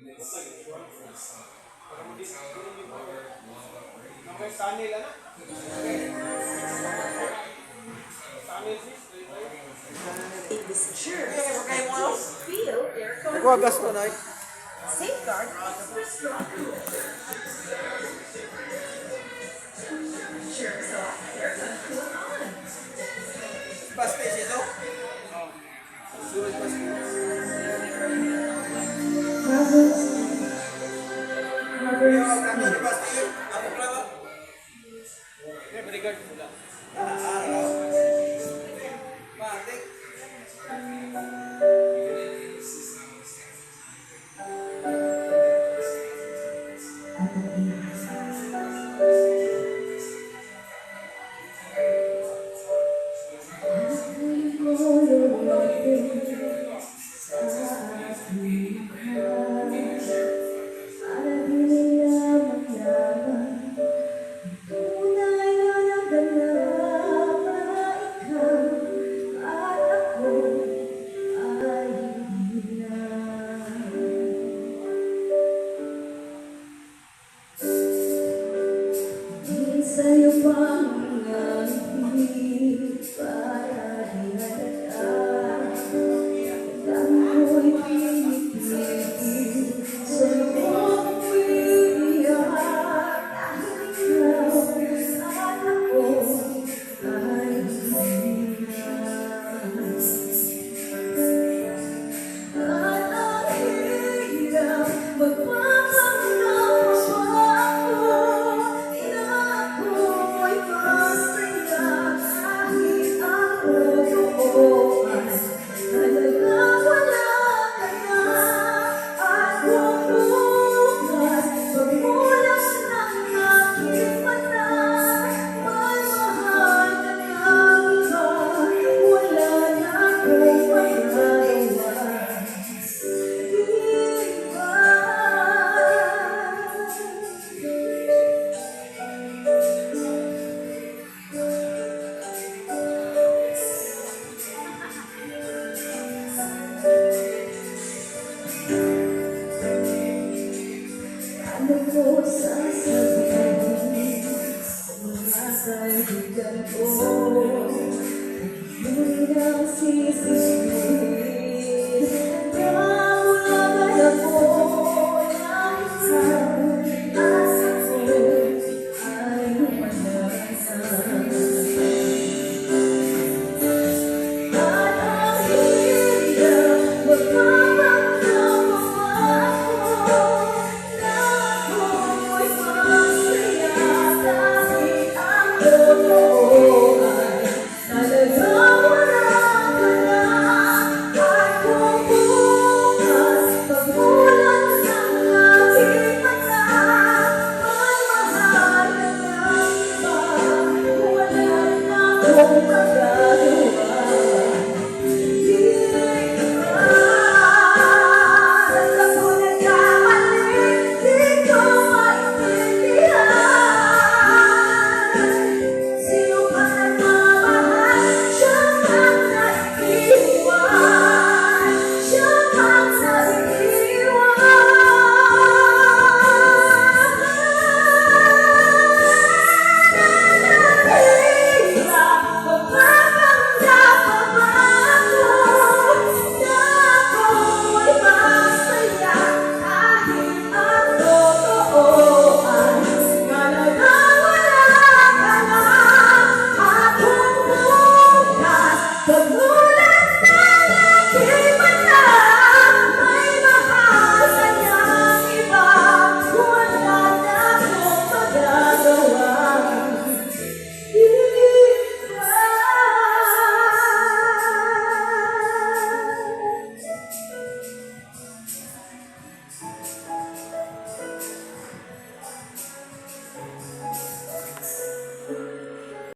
In this germs feel their Ikaw gasto na. safeguard extra strong. Germs off, they're gonna cool on. Basta ito. Sunod basta. Ako pala. Bodyguard pula. Matik. Sa'yo pa mga ngiti para hinalata. Ako'y pinipili sa'yo akong iiyak. Dahil ikaw at ako ay hindi na. At ang hirap magpapanggap pa ako. Ano ko sasabihin sa mga kaibigan ko?